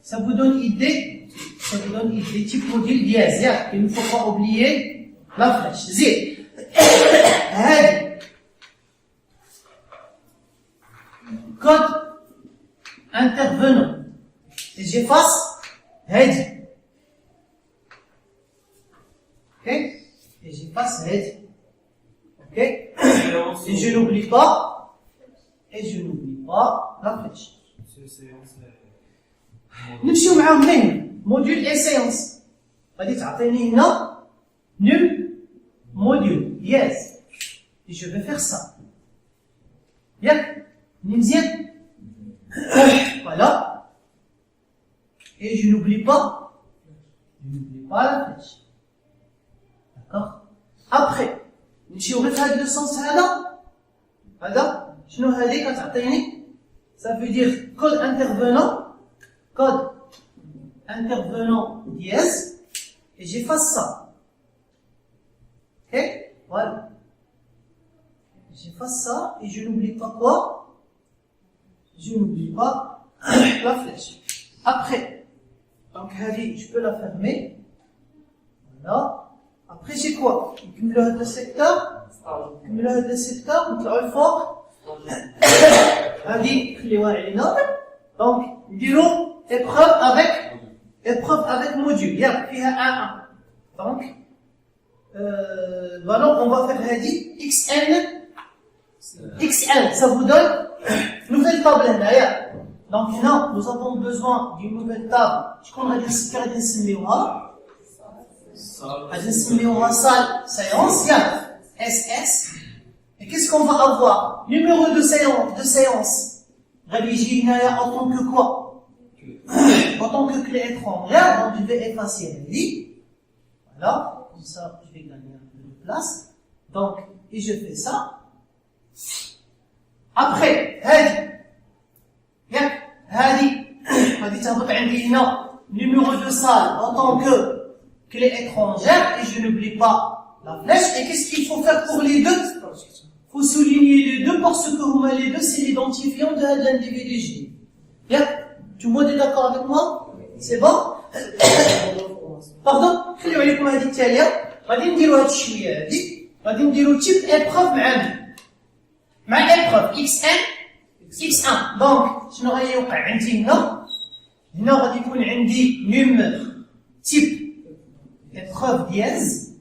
[SPEAKER 1] ça vous donne ID type module dièse. Il ne faut pas oublier la flèche. Zé. Code intervenant. Et j'efface Hadi. Ok? Et j'efface Hadi. Ok? Et je n'oublie pas la flèche. نمشيو معاهم لين موديول اي سيونس غادي تعطيني هنا نول موديول يس et je vais faire ça ياك مزيان voilà et je n'oublie pas la flèche d'accord après نمشيو غير في هذا لو سونس هذا شنو هذه كتعطيني ça veut dire code intervenant dièse et j'efface ça. Ok? Voilà. J'efface ça et je n'oublie pas quoi? je n'oublie pas la flèche. Après, donc je peux la fermer. Voilà. Après j'ai quoi? نكملوا هذا السيكتور نطلعوا الفوق. هذه خليوها علينا. Donc نديروا épreuve avec module. ياك فيها 1. Donc voilà, on va faire هذه xn, ça vous donne nouvelle table هنايا. Donc là, nous avons besoin d'une nouvelle table. شكون غادي نسميوها؟ غادي نسميوها salle séance, ياك SS. Et qu'est-ce qu'on va avoir? Numéro de séance. غادي يجي هنايا en tant que quoi? En tant que clé étrangère. Donc je vais effacer هذه. Voilà, comme ça je vais gagner un peu de place. Donc, et je fais ça. Après, هذه تهبط عندي هنا numéro de salle en tant que clé étrangère et je n'oublie pas la flèche. Et qu'est-ce qu'il faut faire pour les deux? Il faut souligner les deux parce que les deux c'est l'identifiant de l'individu J. Bien, tout le monde est d'accord avec moi? C'est bon? Pardon? خليو عليكم هذه التالية. غادي نديروا هاد الشوية هادي. غادي نديروا تيب épreuve مع épreuve x1. دونك شنو غادي يوقع عندي هنا غادي يكون عندي نيم تيب épreuve dièse,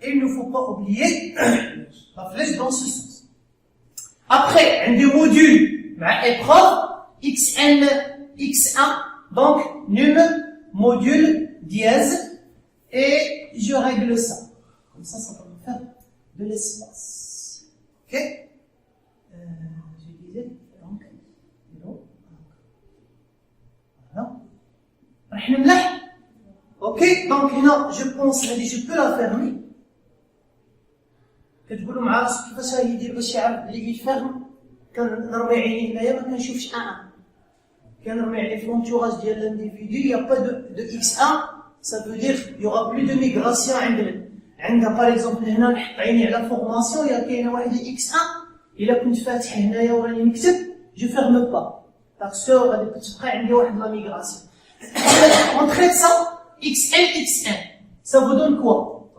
[SPEAKER 1] et il ne faut pas oublier la flèche dans ce sens. Après, un des modules مع épreuve xn x1, donc num module dièse, et je règle ça. Comme ça va me faire de l'espace. Ok? Je disais donc voilà. راح نملح. Ok, donc هنا je pense هذه je peux la fermer. كتقولوا مع راسك كيفاش يدير باش يعرف بلي يفهم. كنرمي عيني هنايا ما كنشوفش كنرمي عيني في l'entourage ديال l'individu, il y a pas de x1, ça veut dire il y aura plus de migration عندنا par exemple هنا نحط عيني على formation, il y a كاينه واحد x1 الا كنت فاتح هنايا وراني نكتب je ferme pas parce que غادي تبقى عندي واحد لا migration. On traite ça xn. Ça vous donne quoi?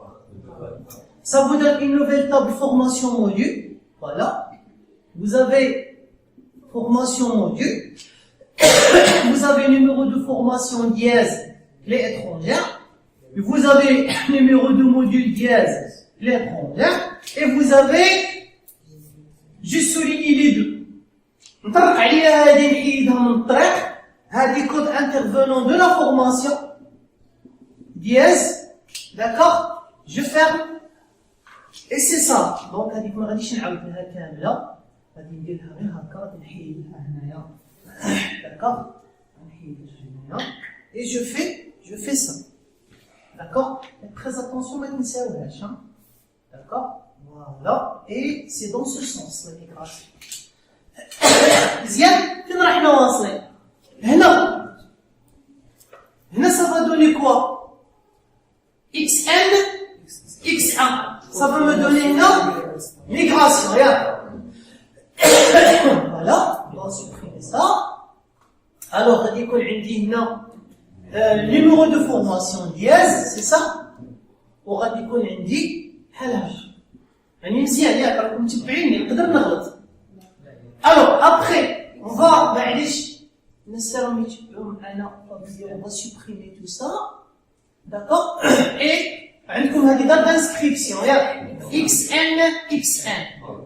[SPEAKER 1] Ça vous donne une nouvelle table formation module. Voilà. Vous avez formation module. Vous avez numéro de formation dièse, clé étrangère. Vous avez numéro de module dièse, clé étrangère. Et vous avez, je souligne les deux. نطرق عليها هذه نحيدها من الطريق. هذه code intervenant de la formation dièse, d'accord? Je ferme et c'est ça. Donc هذيك ما غاديش نعاود لها كامله, غادي نديرها غير هكا, غادي نحيدها هنايا, d'accord? نحيدها هنايا et je fais ça, d'accord? Faites très attention ما تنساوهاش, d'accord? Voilà, et c'est dans ce sens la migration. مزيان, فين راحنا واصلين؟ هنا ça va donner quoi? xn x1, ça va me donner une migration, regarde. Voilà, on va supprimer ça. Alors, on dit qu'on a dit non, numéro de formation dièse, c'est ça? On a dit qu'on a dit halage. Alors, après, on va, on va supprimer tout ça. D'accord? Et عندكم هذه date d'inscription, xn.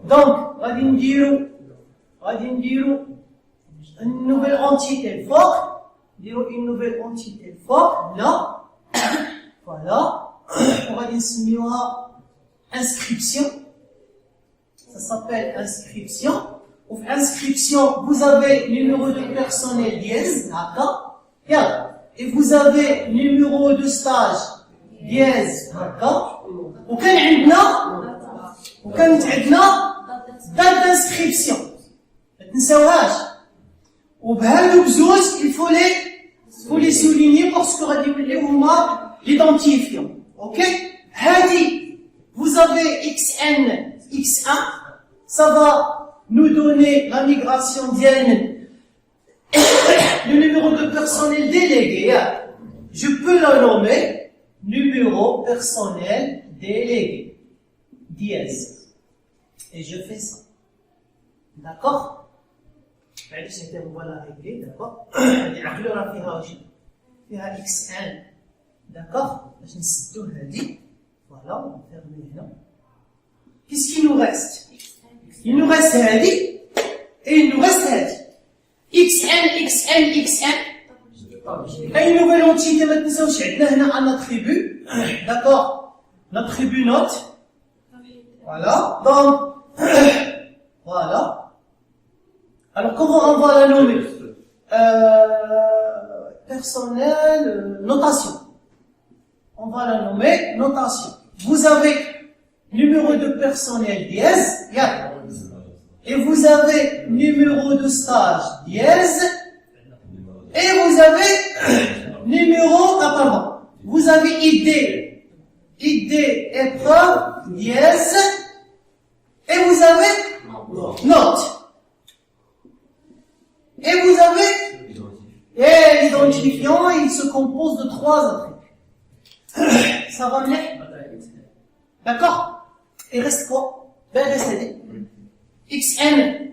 [SPEAKER 1] Donc, غادي نديرو une nouvelle entité forte. Une nouvelle entité forte, là. Voilà. On va نسميوها inscription. Ça s'appelle inscription. Pour inscription, vous avez numéro de personnel dièse, d'accord? Et vous avez numéro de stage dièse, d'accord? وكانت عندنا date d'inscription. ما تنساوهاش. وبهادو بزوج il faut les souligner parce que غادي يوليو هما l'identifiant. OK? هادي vous avez xn x1, ça va nous donner la migration dienne le numéro de personnel délégué, je peux le nommer numéro personnel délégué, dièse. Et je fais ça. D'accord? C'était voilà réglé, d'accord? Il y a xn. D'accord? Voilà, on va fermer là. Qu'est-ce qu'il nous reste? Il nous reste hadi et il nous reste hadi. xn. Et une nouvelle entité maintenant, on a notre tribu. D'accord? Notre tribu note. Voilà. Donc, voilà. Alors, comment on va la nommer? Personnel, notation. On va la nommer notation. Vous avez numéro de personnel dièse, et vous avez numéro de stage dièse, et vous avez numéro, vous avez idée épreuve dièse, et vous avez note. Et vous avez l'identifiant, il se compose de 3 attributs. Ça va bien? D'accord? Il reste quoi? Ben, il reste xn.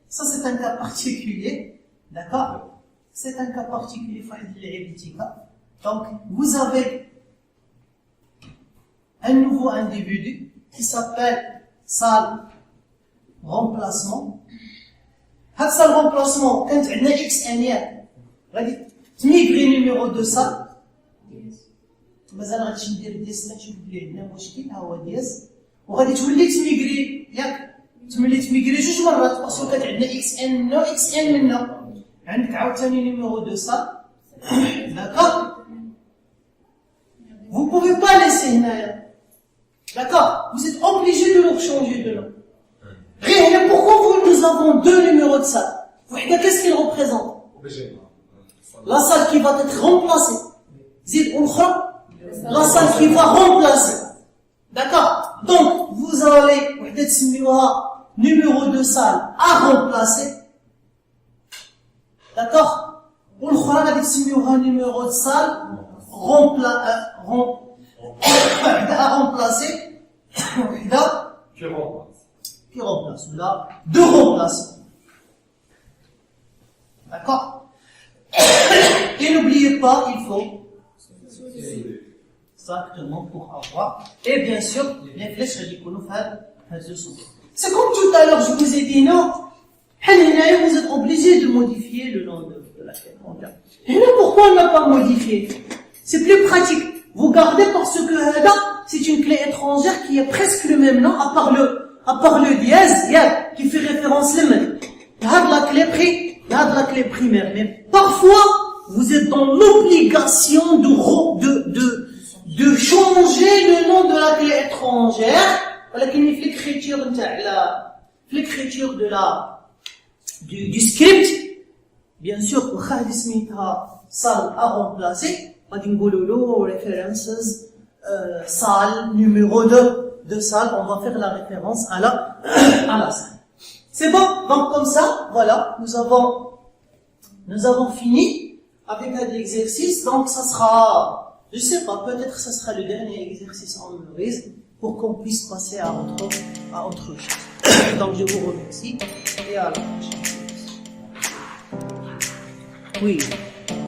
[SPEAKER 1] Ça, c'est un cas particulier. D'accord? C'est un cas particulier. Donc, vous avez un nouveau individu qui s'appelle salle remplacement. هاد salle remplacement كانت عندنا xn غادي تميغري نيميرو دو salle مازال غادي ندير ديس نشوف بلي عندنا مشكل ها هو ديس وغادي تولي تميغري ياك تولي تميغري 2 مرات باسكو كانت عندنا xn نو xn منا عندك عاوتاني نيميرو دو salle. D'accord? Vous pouvez pas laisser هنايا. D'accord? Vous êtes obligé de leur changer de nom. Mais pourquoi nous avons 2 numéros de salle? Qu'est-ce qu'ils représentent? La salle qui va être remplacée. La salle qui va remplacer. D'accord? Donc, vous allez, numéro de salle à remplacer. D'accord? Numéro de salle à remplacer. Qui remplace là, 2 remplaçants. D'accord? Et n'oubliez pas, il faut exactement pour avoir, et bien sûr, les flèches c'est comme tout à l'heure, je vous ai dit non, vous êtes obligé de modifier le nom de la clé. Et là, pourquoi on n'a pas modifié? C'est plus pratique. Vous gardez parce que c'est une clé étrangère qui a presque le même nom, à part le dièse, qui fait référence à la clé primaire. Mais parfois, vous êtes dans l'obligation de changer le nom de la clé étrangère. L'écriture du script, bien sûr, salle à remplacer, références, salle, numéro de salle, on va faire la référence à la salle. C'est bon? Donc comme ça, voilà, nous avons fini avec un exercice. Donc ça sera, je sais pas, peut-être ça sera le dernier exercice en mémorise pour qu'on puisse passer à autre chose. Donc je vous remercie et à la prochaine. Oui.